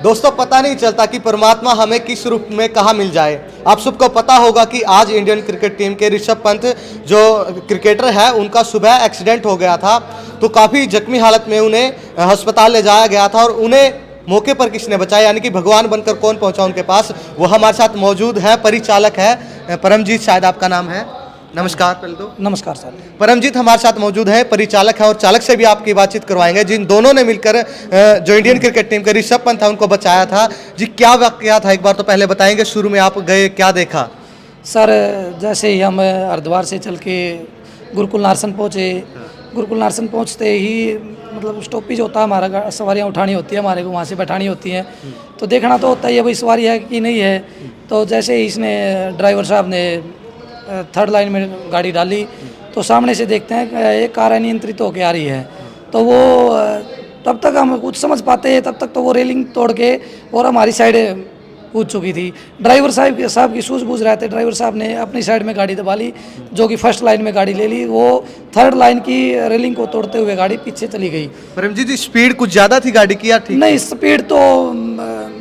दोस्तों पता नहीं चलता कि परमात्मा हमें किस रूप में कहाँ मिल जाए। आप सबको पता होगा कि आज इंडियन क्रिकेट टीम के ऋषभ पंत जो क्रिकेटर है उनका सुबह एक्सीडेंट हो गया था, तो काफ़ी जख्मी हालत में उन्हें अस्पताल ले जाया गया था और उन्हें मौके पर किसने बचाया, यानी कि भगवान बनकर कौन पहुंचा उनके पास, वो हमारे साथ मौजूद है। परिचालक है परमजीत, शायद आपका नाम है। नमस्कार। पहले तो नमस्कार सर। परमजीत हमारे साथ मौजूद है, परिचालक है और चालक से भी आपकी बातचीत करवाएंगे, जिन दोनों ने मिलकर जो इंडियन क्रिकेट टीम के ऋषभ पंत था उनको बचाया था। जी क्या वाकया था, एक बार तो पहले बताएंगे, शुरू में आप गए क्या देखा? सर जैसे ही हम हरिद्वार से चल के गुरुकुल नारसन पहुँचे, गुरुकुल नारसन पहुँचते ही मतलब स्टॉपेज होता है हमारा, सवारियाँ उठानी होती है हमारे को, वहाँ से बैठानी होती हैं, तो देखना तो होता ही है भाई सवारी है कि नहीं है। तो जैसे ही इसने ड्राइवर साहब ने थर्ड लाइन में गाड़ी डाली तो सामने से देखते हैं एक कार अनियंत्रित होकर आ रही है, तो वो तब तक हम कुछ समझ पाते हैं, तब तक तो वो रेलिंग तोड़ के और हमारी साइड कूद चुकी थी। ड्राइवर साहब की सूझबूझ रहे थे, ड्राइवर साहब ने अपनी साइड में गाड़ी दबा ली, जो कि फर्स्ट लाइन में गाड़ी ले ली, वो थर्ड लाइन की रेलिंग को तोड़ते हुए गाड़ी पीछे चली गई। परमजीत जी स्पीड कुछ ज़्यादा थी गाड़ी की या ठीक? नहीं स्पीड तो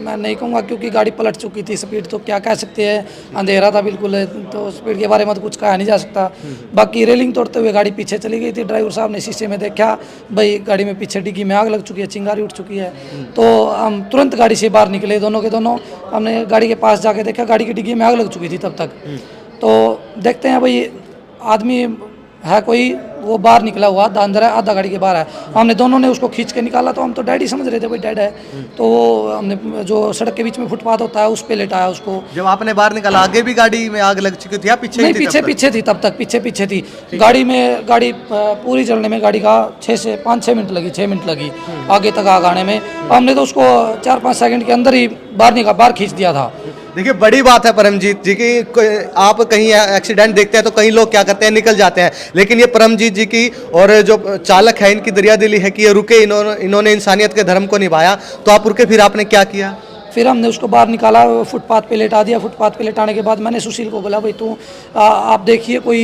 मैं नहीं कहूँगा, क्योंकि गाड़ी पलट चुकी थी। स्पीड तो क्या कह सकते हैं, अंधेरा था बिल्कुल, तो स्पीड के बारे में तो कुछ कहा नहीं जा सकता। बाकी रेलिंग तोड़ते हुए गाड़ी पीछे चली गई थी। ड्राइवर साहब ने शीशे में देखा भाई गाड़ी में पीछे डिग्गी में आग लग चुकी है, चिंगारी उठ चुकी है, तो हम तुरंत गाड़ी से बाहर निकले, दोनों के दोनों। हमने गाड़ी के पास जाके देखा गाड़ी की डिग्गी में आग लग चुकी थी तब तक। तो देखते हैं भाई आदमी है कोई, वो बाहर निकला हुआ, अंदर है, आधा गाड़ी के बाहर है। हमने दोनों ने उसको खींच के निकाला, तो हम तो डैडी समझ रहे थे भाई डेड है, तो वो हमने जो सड़क के बीच में फुटपाथ होता है उस पे लेटाया उसको। जब आपने बाहर निकाला आगे भी गाड़ी में आग लग चुकी थी या पीछे? नहीं पीछे थी तब तक, पीछे थी गाड़ी पूरी जलने में गाड़ी का 6 से 5-6 मिनट लगी, 6 मिनट लगी आगे तक आग आने में। हमने तो उसको 4-5 सेकंड के अंदर ही बाहर खींच दिया था। देखिए बड़ी बात है परमजीत जी की, आप कहीं एक्सीडेंट देखते हैं तो कई लोग क्या करते हैं निकल जाते हैं, लेकिन ये परमजीत जी की और जो चालक है इनकी दरियादिली है कि ये रुके, इन्होंने इंसानियत के धर्म को निभाया। तो आप रुके, फिर आपने क्या किया? फिर हमने उसको बाहर निकाला, फुटपाथ पे लेटा दिया। फुटपाथ पे लेटाने के बाद मैंने सुशील को बोला भाई तू आप देखिए कोई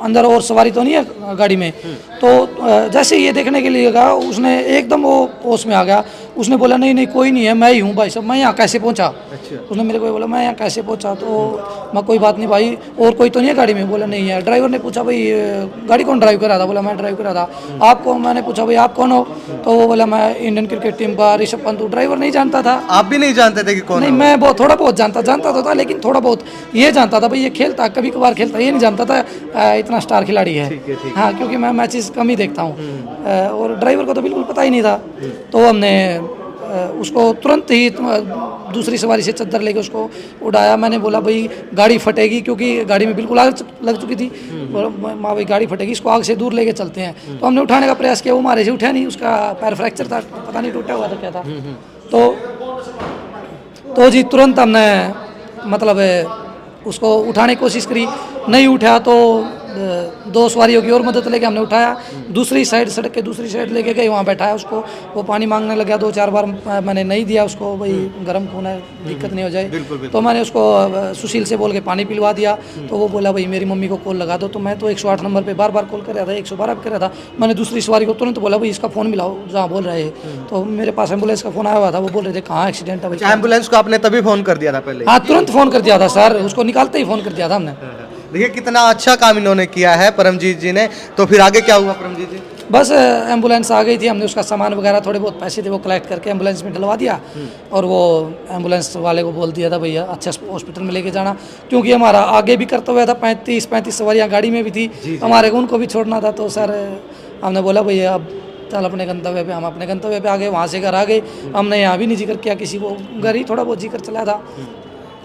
अंदर और सवारी तो नहीं है गाड़ी में। तो जैसे ये देखने के लिए गया, उसने एकदम वो होश में आ गया, उसने बोला नहीं कोई नहीं है, मैं ही हूँ भाई साहब, मैं यहाँ कैसे पहुँचा। अच्छा। उसने मेरे को बोला मैं यहाँ कैसे पहुँचा, तो मैं कोई बात नहीं भाई, और कोई तो नहीं है गाड़ी में? बोला नहीं है। ड्राइवर ने पूछा भाई गाड़ी कौन ड्राइव कर रहा था? बोला मैं ड्राइव कर रहा था। आप कौन? मैंने पूछा भाई आप कौन हो? तो वो बोला मैं इंडियन क्रिकेट टीम का ऋषभ पंत। ड्राइवर नहीं जानता था। आप भी नहीं जानते थे कि कौन? नहीं, मैं बहुत थोड़ा बहुत जानता तो था, लेकिन थोड़ा बहुत ये जानता था भाई ये खेलता, कभी कभार खेलता, ये नहीं जानता था इतना स्टार खिलाड़ी है। हाँ, क्योंकि मैं मैचेस कम ही देखता हूँ, और ड्राइवर को तो बिल्कुल पता ही नहीं था। तो हमने उसको तुरंत ही दूसरी सवारी से चद्दर लेके उसको उड़ाया। मैंने बोला भाई गाड़ी फटेगी, क्योंकि गाड़ी में बिल्कुल आग लग चुकी थी। माँ भाई गाड़ी फटेगी, इसको आग से दूर लेके चलते हैं। तो हमने उठाने का प्रयास किया, वो हमारे से उठा नहीं, उसका पैर फ्रैक्चर था, पता नहीं टूटा हुआ था क्या था। तो जी तुरंत हमने मतलब उसको उठाने की कोशिश करी, नहीं उठा, तो 2 सवारियों की और मदद लेके हमने उठाया, दूसरी साइड, सड़क के दूसरी साइड लेके गए, वहाँ बैठाया उसको। वो पानी मांगने लगा 2-4 बार, मैंने नहीं दिया उसको, भाई गर्म खून है, दिक्कत नहीं हो जाए। बिल्कुल। तो मैंने उसको सुशील से बोल के पानी पिलवा दिया। तो वो बोला भाई मेरी मम्मी को कॉल लगा दो। तो मैं तो 108 नंबर पर बार कॉल कर रहा था, 112 पर कर रहा था। मैंने दूसरी सवारी को तुरंत बोला भाई इसका फ़ोन मिलाओ जहाँ बोल रहे हैं। तो मेरे पास एम्बुलेंस का फ़ोन आया हुआ था, वो बोल रहे थे कहाँ एक्सीडेंट है भाई। एम्बुलेंस को आपने तभी फ़ोन कर दिया था पहले? हाँ, तुरंत फ़ोन कर दिया था सर, उसको निकालते ही फ़ोन कर दिया था हमने। देखिए कितना अच्छा काम इन्होंने किया है परमजीत जी ने। तो फिर आगे क्या हुआ परमजीत जी? बस एम्बुलेंस आ गई थी, हमने उसका सामान वगैरह, थोड़े बहुत पैसे थे वो कलेक्ट करके एम्बुलेंस में डलवा दिया, और वो एम्बुलेंस वाले को बोल दिया था भैया अच्छे हॉस्पिटल में लेके जाना, क्योंकि हमारा आगे भी करता हुआ था, 35 सवारियाँ गाड़ी में भी थी, हमारे को उनको भी छोड़ना था। तो सर हमने बोला भैया अब चल अपने गंतव्य पे। हम अपने गंतव्य पे आ गए, वहाँ से घर आ गए। हमने यहाँ भी नहीं जिक्र किया किसी को, घर ही थोड़ा बहुत जिक्र चला था।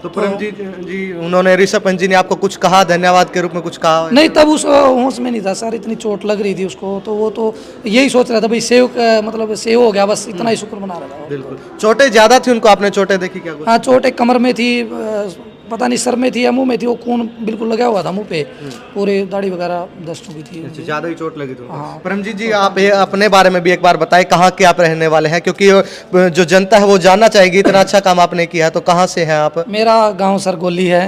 तो परमजीत जी उन्होंने, ऋषभ पंत जी ने आपको कुछ कहा, धन्यवाद के रूप में कुछ कहा? नहीं, तब उस होश में नहीं था सर, इतनी चोट लग रही थी उसको, तो वो तो यही सोच रहा था भाई सेव हो गया, बस इतना ही शुक्र मना रहा था। बिल्कुल। चोटें ज़्यादा थी उनको, आपने चोटें देखी क्या? हाँ, चोट एक कमर में थी, पता नहीं सर में थी या मुंह में थी, वो खून बिल्कुल लगा हुआ था मुंह पे, पूरे दाढ़ी वगैरह दस्त हुई थी। ज़्यादा ही चोट लगी थी। हाँ। परमजीत जी आप अपने बारे में भी एक बार बताएं, कहाँ के आप रहने वाले हैं, क्योंकि जो जनता है वो जानना चाहेगी, इतना अच्छा काम आपने किया है, तो कहाँ से हैं आप? मेरा गाँव सर गोली है,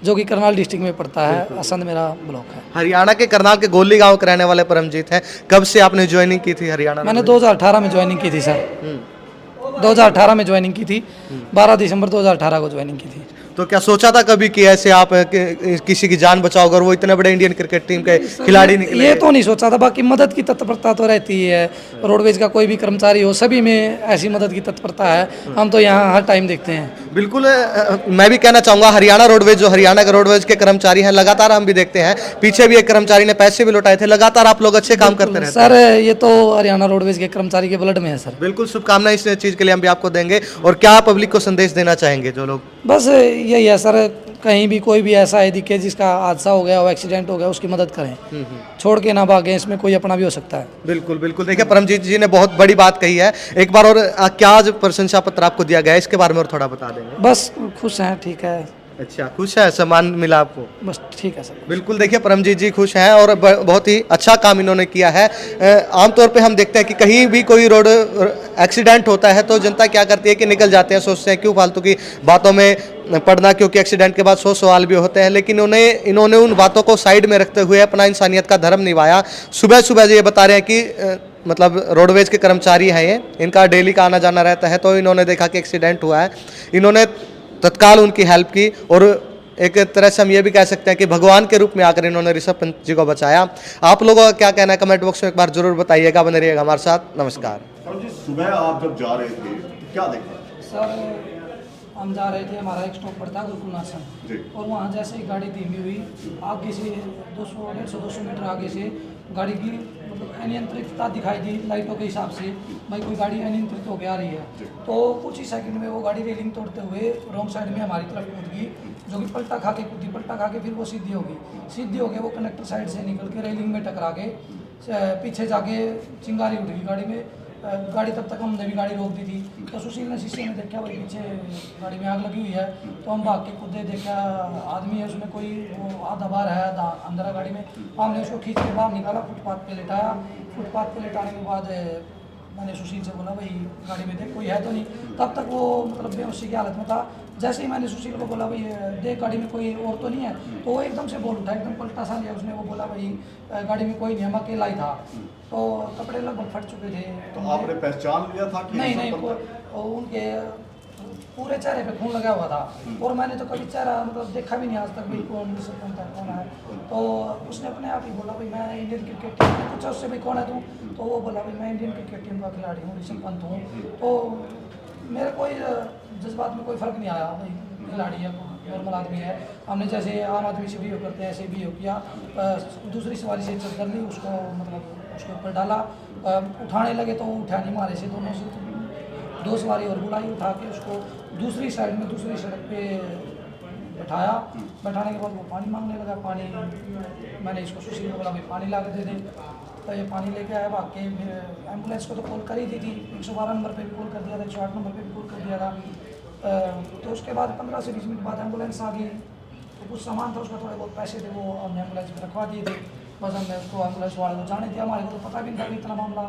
जो कि करनाल डिस्ट्रिक्ट में पड़ता है, असंध मेरा ब्लॉक है। हरियाणा के करनाल के गोली गांव के रहने वाले परमजीत हैं। कब से आपने ज्वाइनिंग की थी हरियाणा? मैंने 2018 में ज्वाइनिंग की थी सर। 2018 में ज्वाइनिंग की थी, 12 दिसंबर 2018 को ज्वाइनिंग की थी। तो क्या सोचा था कभी कि ऐसे आप किसी की जान बचाओगे और वो इतने बड़े इंडियन क्रिकेट टीम के खिलाड़ी निकले? ये तो नहीं सोचा था, बाकी मदद की तत्परता तो रहती है। रोडवेज का कोई भी कर्मचारी हो, सभी में ऐसी मदद की तत्परता है। हम तो यहाँ हर टाइम देखते हैं। बिल्कुल मैं भी कहना चाहूँगा हरियाणा रोडवेज, जो हरियाणा के रोडवेज के कर्मचारी हैं, लगातार हम भी देखते हैं, पीछे भी एक कर्मचारी ने पैसे भी लौटाए थे, लगातार आप लोग अच्छे काम करते रहते हैं। सर ये तो हरियाणा रोडवेज के कर्मचारी के ब्लड में है सर। बिल्कुल शुभकामनाएं इस चीज़ के लिए हम भी आपको देंगे। और क्या पब्लिक को संदेश देना चाहेंगे जो लोग? बस यही है सर, कहीं भी कोई भी ऐसा है दिखे जिसका हादसा हो गया हो, एक्सीडेंट हो गया, उसकी मदद करें, छोड़ के ना भागें, इसमें कोई अपना भी हो सकता है। बिल्कुल बिल्कुल, देखिए परमजीत जी ने बहुत बड़ी बात कही है। एक बार और क्या आज प्रशंसा पत्र आपको दिया गया है, इसके बारे में और थोड़ा बता देंगे? बस खुश हैं, ठीक है। अच्छा, खुश है, सम्मान मिला आपको? बस ठीक है सर। बिल्कुल, देखिए परमजीत जी खुश हैं और बहुत ही अच्छा काम इन्होंने किया है। आमतौर पे हम देखते हैं कि कहीं भी कोई रोड एक्सीडेंट होता है तो जनता क्या करती है कि निकल जाते हैं, सोचते हैं क्यों फालतू की बातों में पड़ना, क्योंकि एक्सीडेंट के बाद 100 सवाल भी होते हैं। लेकिन इन्होंने उन बातों को साइड में रखते हुए अपना इंसानियत का धर्म निभाया। सुबह सुबह ये बता रहे हैं कि मतलब रोडवेज के कर्मचारी हैं ये, इनका डेली का आना जाना रहता है, तो इन्होंने देखा कि एक्सीडेंट हुआ है, इन्होंने तत्काल उनकी हेल्प की और एक तरह से हम ये भी कह सकते हैं कि भगवान के रूप में आकर इन्होंने ऋषभ पंत जी को बचाया। आप लोगों का क्या कहना है कमेंट बॉक्स में एक बार जरूर बताइएगा। बने रहिएगा हमारे साथ। नमस्कार। जी, सुबह आप जब जा रहे थे क्या देखा? सर हम जा रहे थे, हमारा एक स्टॉप पड़ता है गुरुकुल नार्सन, और वहाँ जैसे ही गाड़ी धीमी हुई, आगे से 200 मीटर आगे से गाड़ी की मतलब अनियंत्रितता दिखाई दी लाइटों के हिसाब से, भाई कोई गाड़ी अनियंत्रित होकर आ रही है। तो कुछ ही सेकंड में वो गाड़ी रेलिंग तोड़ते हुए रॉन्ग साइड में हमारी तरफ कूद गई, जो कि पलटा खा के कूदी, पलटा खा के फिर वो सीधी हो गई, सीधी हो गई, वो कनेक्टर साइड से निकल के रेलिंग में टकरा के पीछे जाके चिंगारी उठ गई गाड़ी में। गाड़ी तब तक हमने भी गाड़ी रोक दी थी, तो सुशील ने शीशे में देखा भाई पीछे गाड़ी में आग लगी हुई है, तो हम भाग के कूदे, देखा आदमी है उसमें, कोई वो आधा बाहर है आधा अंदर है गाड़ी में। हमने उसको खींच के बाहर निकाला, फुटपाथ पे लेटाया। फुटपाथ पे लेटाने के बाद मैंने सुशील से बोला भाई गाड़ी में देख कोई है तो नहीं, तब तक वो मतलब बेहोशी की हालत में था। जैसे ही मैंने सुशील को बोला भाई देख गाड़ी में कोई और तो नहीं है, तो वो एकदम से बोल उठा, एकदम पलटा सा लिया उसने, वो बोला भाई गाड़ी में कोई नहीं है, मैं अकेला ही था। तो कपड़े लगभग फट चुके थे। तो आपने पहचान लिया था कि नहीं, उनके पूरे चेहरे पे खून लगा हुआ था, और मैंने तो कभी चेहरा मतलब देखा भी नहीं आज तक भाई कौन है। तो उसने अपने आप ही बोला भाई मैं इंडियन क्रिकेट टीम, पूछा उससे भाई कौन है तू, तो वो बोला भाई मैं इंडियन क्रिकेट टीम का खिलाड़ी हूँ, ऋषभ पंत हूँ। तो मेरे कोई जज्बात में कोई फ़र्क नहीं आया, भाई खिलाड़ी है, नॉर्मल आदमी है। हमने जैसे आम आदमी से भी करते हैं ऐसे भी हो किया। दूसरी सवारी से चल कर ली, उसको मतलब उसके ऊपर डाला, उठाने लगे तो उठा नहीं, मारे से दोनों से 2 सवारी और बुलाई, उठा के उसको दूसरी साइड में दूसरी सड़क पे बैठाया। बैठाने के बाद वो पानी मांगने लगा। पानी मैंने इसको सुशील को बोला भाई पानी ला के दे दे, तो ये पानी लेके आया। भाग के फिर एम्बुलेंस को तो कॉल कर ही दी थी, 112 नंबर पे भी कॉल कर दिया था, 108 नंबर पे भी कॉल कर दिया था। तो उसके बाद 15 से 20 मिनट बाद एम्बुलेंस आ गई। तो कुछ सामान था उसका, थोड़े बहुत पैसे थे, वो हमने एम्बुलेंस में रखवा दिए थे। बस हमने उसको एम्बुलेंस वाले को जाने दिया, हमारे को तो पता भी नहीं था कि इतना मामला